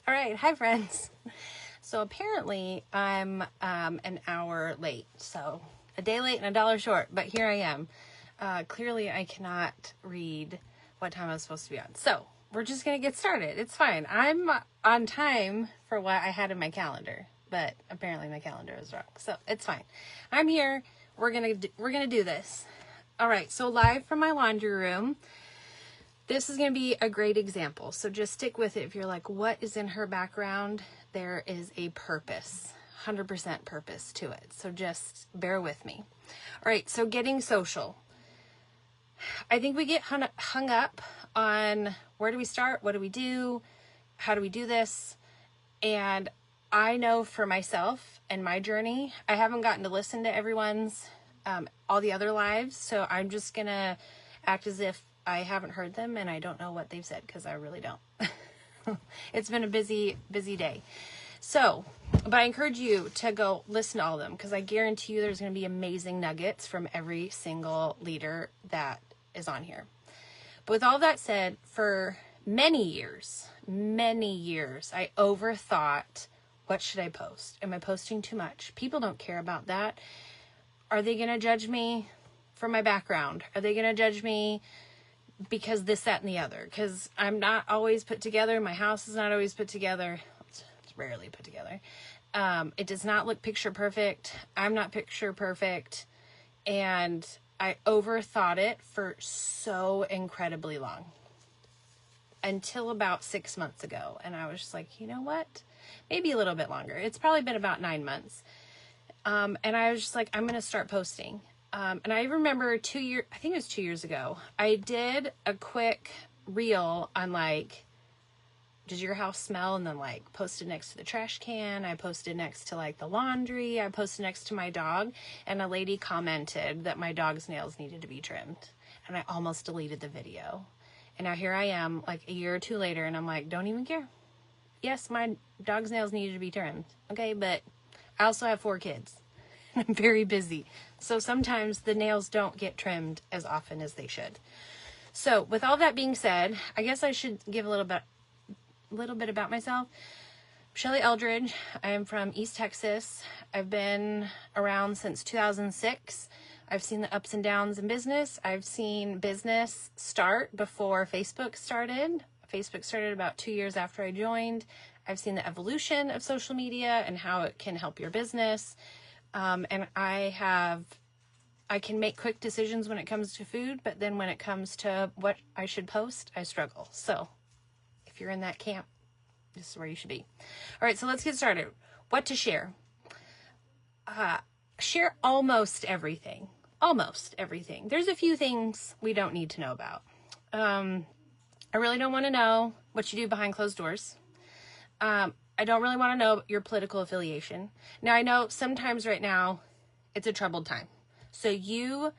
All right, hi friends. So apparently I'm an hour late, so a day late and a dollar short, but here I am. Clearly I cannot read what time I was supposed to be on. So we're just going to get started. It's fine. I'm on time for what I had in my calendar, but apparently my calendar is wrong. So it's fine. I'm here. We're going to do this. All right. So live from my laundry room. This is going to be a great example. So just stick with it. If you're like, what is in her background? There is a purpose, 100% purpose to it. So just bear with me. All right. So getting social. I think we get hung up on where do we start? What do we do? How do we do this? And I know for myself and my journey, I haven't gotten to listen to everyone's, all the other lives. So I'm just going to act as if I haven't heard them and I don't know what they've said because I really don't. It's been a busy day. So, but I encourage you to go listen to all of them because I guarantee you there's going to be amazing nuggets from every single leader that is on here. But with all that said, for many years, I overthought, what should I post? Am I posting too much? People don't care about that. Are they going to judge me for my background? Are they going to judge me because this, that, and the other? Because I'm not always put together. My house is not always put together. It's rarely put together. It does not look picture perfect. I'm not picture perfect. And I overthought it for so incredibly long. Until about 6 months ago. And I was just like, you know what? Maybe a little bit longer. It's probably been about 9 months. And I was just like, I'm going to start posting. And I remember I think it was 2 years ago, I did a quick reel on like, does your house smell? And then like posted next to the trash can. I posted next to like the laundry. I posted next to my dog. And a lady commented that my dog's nails needed to be trimmed. And I almost deleted the video. And now here I am like a year or two later and I'm like, don't even care. Yes, my dog's nails needed to be trimmed. Okay, but I also have 4 kids. I'm very busy. So sometimes the nails don't get trimmed as often as they should. So with all that being said, I guess I should give a little bit about myself. Shelly Eldridge. I am from East Texas. I've been around since 2006. I've seen the ups and downs in business. I've seen business start before Facebook started. Facebook started about 2 years after I joined. I've seen the evolution of social media and how it can help your business. And I can make quick decisions when it comes to food, but then when it comes to what I should post, I struggle. So if you're in that camp, this is where you should be. All right, so let's get started. What to share? Share almost everything. Almost everything. There's a few things we don't need to know about. I really don't want to know what you do behind closed doors. I don't really want to know your political affiliation. Now, I know sometimes right now it's a troubled time. So you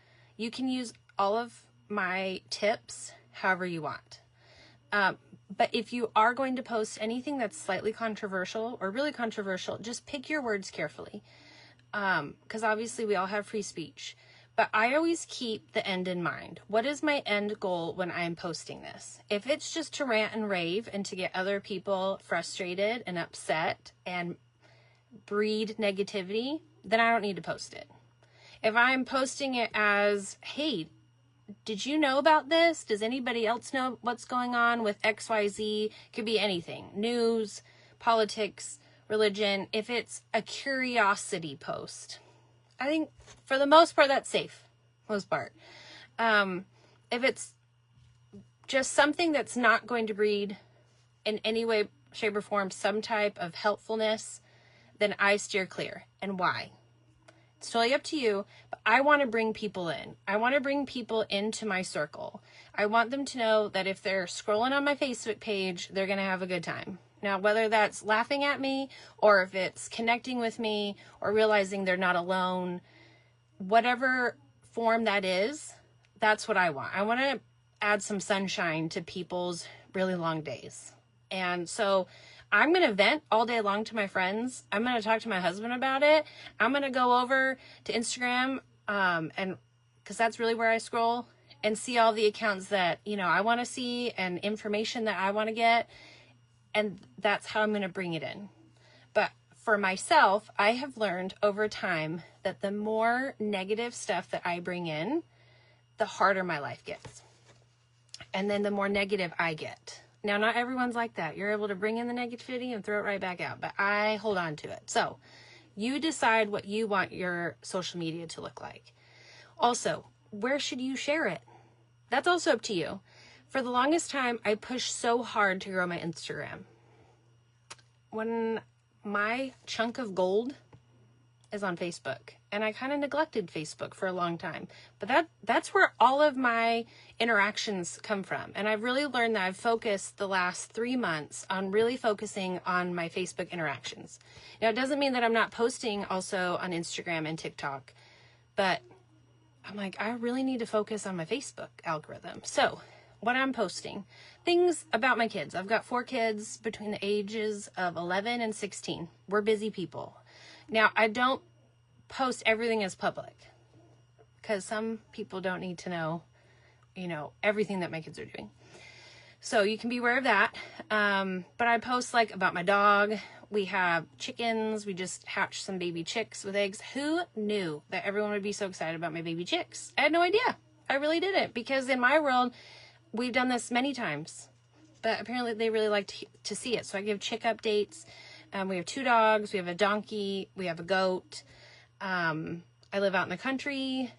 can use all of my tips however you want. But if you are going to post anything that's slightly controversial or really controversial, just pick your words carefully. Because obviously we all have free speech. But I always keep the end in mind. What is my end goal when I'm posting this? If it's just to rant and rave and to get other people frustrated and upset and breed negativity, then I don't need to post it. If I'm posting it as, hey, did you know about this? Does anybody else know what's going on with XYZ? Could be anything. News, politics, religion. If it's a curiosity post, I think for the most part, that's safe. Most part. If it's just something that's not going to breed in any way, shape, or form some type of helpfulness, then I steer clear. And why? It's totally up to you, but I want to bring people in. I want to bring people into my circle. I want them to know that if they're scrolling on my Facebook page, they're going to have a good time. Now, whether that's laughing at me or if it's connecting with me or realizing they're not alone, whatever form that is, that's what I want. I want to add some sunshine to people's really long days. And so I'm going to vent all day long to my friends. I'm going to talk to my husband about it. I'm going to go over to Instagram, and because that's really where I scroll and see all the accounts that, I want to see and information that I want to get. and that's how I'm going to bring it in. But for myself, I have learned over time that the more negative stuff that I bring in, the harder my life gets. And then the more negative I get. Now, not everyone's like that. You're able to bring in the negativity and throw it right back out, but I hold on to it. So you decide what you want your social media to look like. Also, where should you share it? That's also up to you. For the longest time, I pushed so hard to grow my Instagram. When my chunk of gold is on Facebook, and I kind of neglected Facebook for a long time, but that's where all of my interactions come from. And I've really learned that I've focused the last 3 months on really focusing on my Facebook interactions. Now, it doesn't mean that I'm not posting also on Instagram and TikTok, but I'm like, I really need to focus on my Facebook algorithm. So what I'm posting, things about my kids. I've got 4 kids between the ages of 11 and 16. We're busy people. Now, I don't post everything as public because some people don't need to know, everything that my kids are doing. So you can be aware of that. But I post like about my dog. We have chickens. We just hatched some baby chicks with eggs. Who knew that everyone would be so excited about my baby chicks? I had no idea. I really didn't, because in my world, we've done this many times, but apparently they really like to see it. So I give chick updates. We have 2 dogs. We have a donkey. We have a goat. I live out in the country.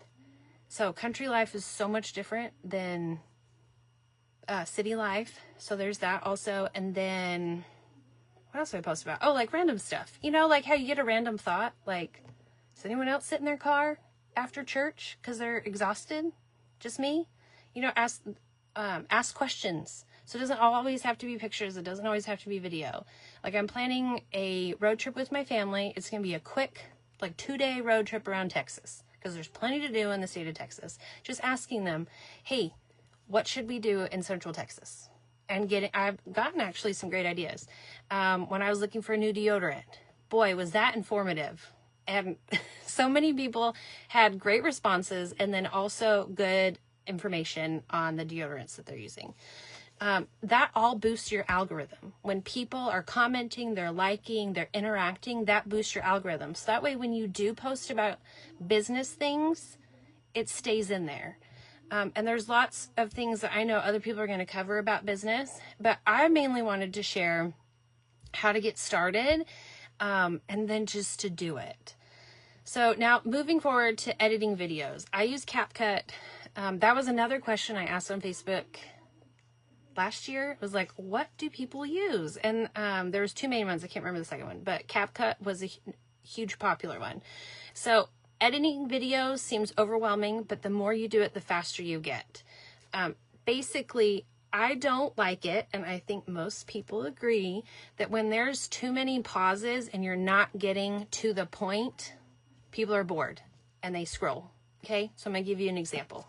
So country life is so much different than city life. So there's that also. And then what else do I post about? Oh, like random stuff. Like how you get a random thought. Like, does anyone else sit in their car after church because they're exhausted? Just me? Ask questions. So it doesn't always have to be pictures. It doesn't always have to be video. Like, I'm planning a road trip with my family. It's going to be a quick, 2-day road trip around Texas, because there's plenty to do in the state of Texas. Just asking them, hey, what should we do in Central Texas? And I've gotten actually some great ideas. When I was looking for a new deodorant, boy, was that informative. And so many people had great responses, and then also good information on the deodorants that they're using. That all boosts your algorithm. When people are commenting, they're liking, they're interacting, that boosts your algorithm. So that way, when you do post about business things, it stays in there. And there's lots of things that I know other people are going to cover about business, but I mainly wanted to share how to get started, and then just to do it. So now moving forward to editing videos, I use CapCut. That was another question I asked on Facebook last year. It was like, what do people use? And there was 2 main ones. I can't remember the second one, but CapCut was a huge popular one. So editing videos seems overwhelming, but the more you do it, the faster you get. Basically, I don't like it, and I think most people agree, that when there's too many pauses and you're not getting to the point, people are bored and they scroll. Okay, so I'm going to give you an example.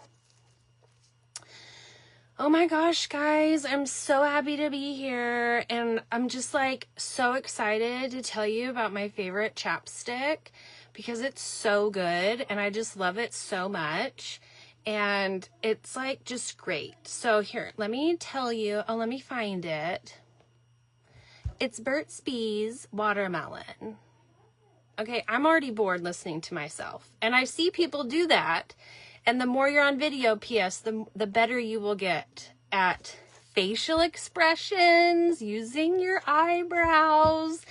Oh my gosh, guys, I'm so happy to be here, and I'm just so excited to tell you about my favorite chapstick, because it's so good and I just love it so much, and it's just great. So here, let me tell you. Let me find it. It's Burt's Bees Watermelon. Okay, I'm already bored listening to myself, and I see people do that. And the more you're on video, P.S., the better you will get at facial expressions, using your eyebrows,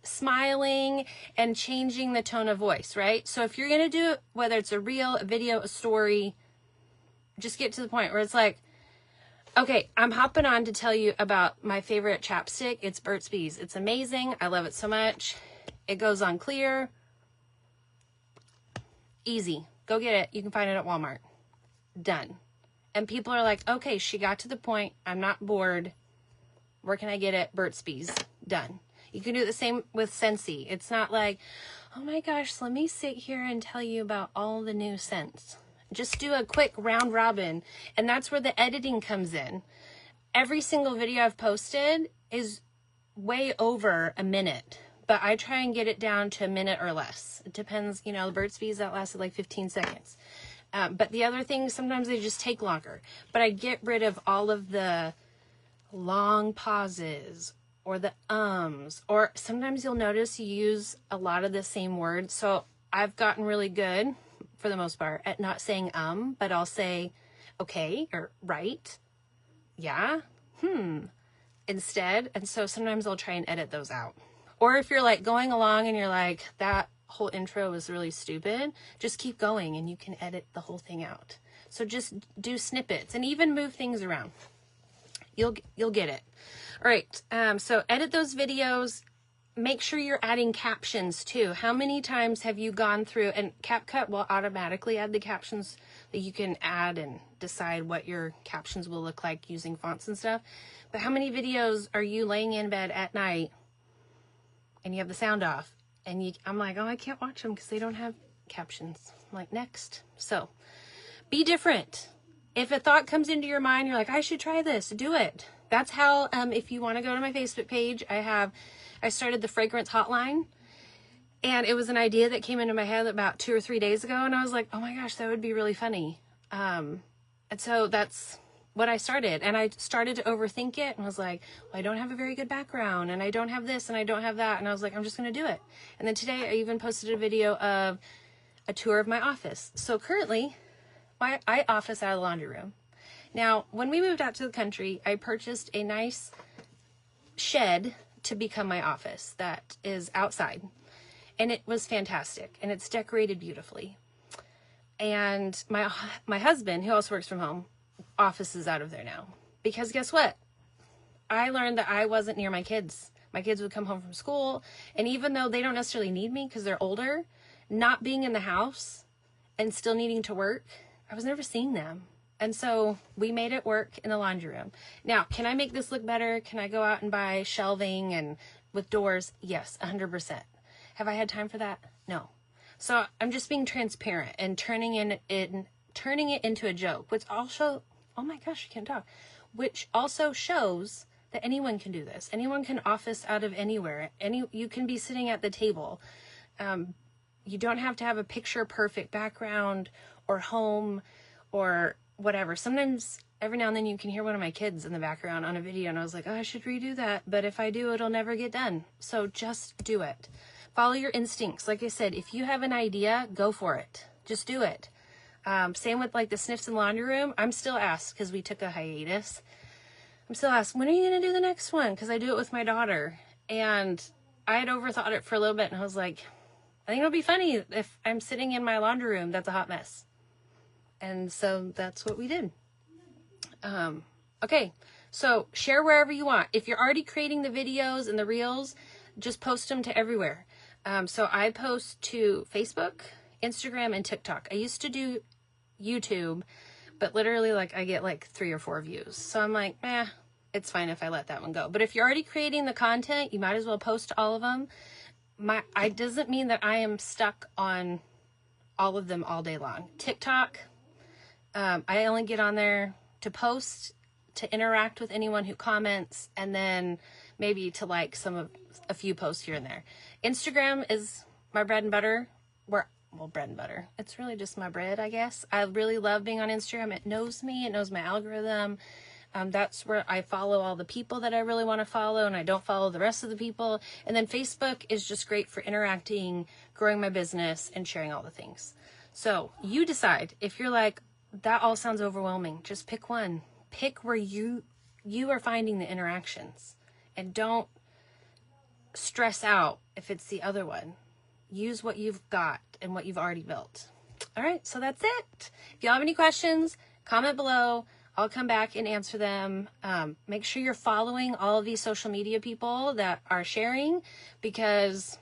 smiling, and changing the tone of voice, right? So if you're going to do it, whether it's a reel, a video, a story, just get to the point where it's like, okay, I'm hopping on to tell you about my favorite chapstick. It's Burt's Bees. It's amazing. I love it so much. It goes on clear. Easy. Go get it. You can find it at Walmart. Done. And people are like, okay, she got to the point. I'm not bored. Where can I get it? Burt's Bees. Done. You can do the same with Scentsy. It's not like, oh my gosh, let me sit here and tell you about all the new scents. Just do a quick round robin. And that's where the editing comes in. Every single video I've posted is way over a minute. But I try and get it down to a minute or less. It depends, the Burt's Bees, that lasted 15 seconds. But the other things, sometimes they just take longer. But I get rid of all of the long pauses or the ums, or sometimes you'll notice you use a lot of the same words. So I've gotten really good, for the most part, at not saying but I'll say okay or right, yeah, instead. And so sometimes I'll try and edit those out. Or if you're like going along and you're like, that whole intro was really stupid, just keep going and you can edit the whole thing out. So just do snippets and even move things around. You'll get it. All right. So edit those videos. Make sure you're adding captions too. How many times have you gone through, and CapCut will automatically add the captions that you can add and decide what your captions will look like using fonts and stuff. But how many videos are you laying in bed at night and you have the sound off and I'm like, oh, I can't watch them because they don't have captions. I'm like, next. So be different. If a thought comes into your mind, you're like, I should try this, do it. That's how, if you want to go to my Facebook page, I started the fragrance hotline, and it was an idea that came into my head about 2 or 3 days ago. And I was like, oh my gosh, that would be really funny. And so that's what I started, and I started to overthink it and was like, well, I don't have a very good background and I don't have this and I don't have that. And I was like, I'm just going to do it. And then today I even posted a video of a tour of my office. So currently I office out of the laundry room. Now, when we moved out to the country, I purchased a nice shed to become my office that is outside. And it was fantastic. And it's decorated beautifully. And my husband, who also works from home, office is out of there now. Because guess what? I learned that I wasn't near my kids. My kids would come home from school. And even though they don't necessarily need me because they're older, not being in the house and still needing to work, I was never seeing them. And so we made it work in the laundry room. Now, can I make this look better? Can I go out and buy shelving and with doors? Yes, 100%. Have I had time for that? No. So I'm just being transparent and turning it into a joke, which also, oh my gosh, I can't talk, which also shows that anyone can do this. Anyone can office out of anywhere. You can be sitting at the table. You don't have to have a picture perfect background or home or whatever. Sometimes every now and then you can hear one of my kids in the background on a video, and I was like, oh, I should redo that. But if I do, it'll never get done. So just do it. Follow your instincts. Like I said, if you have an idea, go for it. Just do it. Same with like the sniffs in the laundry room. I'm still asked, because we took a hiatus, I'm still asked, when are you going to do the next one? Because I do it with my daughter. And I had overthought it for a little bit, and I was like, I think it'll be funny if I'm sitting in my laundry room that's a hot mess. And so that's what we did. Okay, so share wherever you want. If you're already creating the videos and the reels, just post them to everywhere. So I post to Facebook, Instagram, and TikTok. I used to do YouTube, but literally like I get like 3 or 4 views. So I'm like, it's fine if I let that one go. But if you're already creating the content, you might as well post all of them. I doesn't mean that I am stuck on all of them all day long. TikTok, I only get on there to post, to interact with anyone who comments, and then maybe to like a few posts here and there. Instagram is my bread and butter. Bread and butter. It's really just my bread, I guess. I really love being on Instagram. It knows me. It knows my algorithm. That's where I follow all the people that I really want to follow, and I don't follow the rest of the people. And then Facebook is just great for interacting, growing my business, and sharing all the things. So you decide. If you're like, that all sounds overwhelming, just pick one. Pick where you are finding the interactions, and don't stress out if it's the other one. Use what you've got and what you've already built. All right, so that's it. If you have any questions, comment below. I'll come back and answer them. Make sure you're following all of these social media people that are sharing, because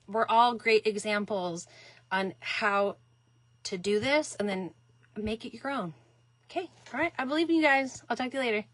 we're all great examples on how to do this and then make it your own. Okay, all right. I believe in you guys. I'll talk to you later.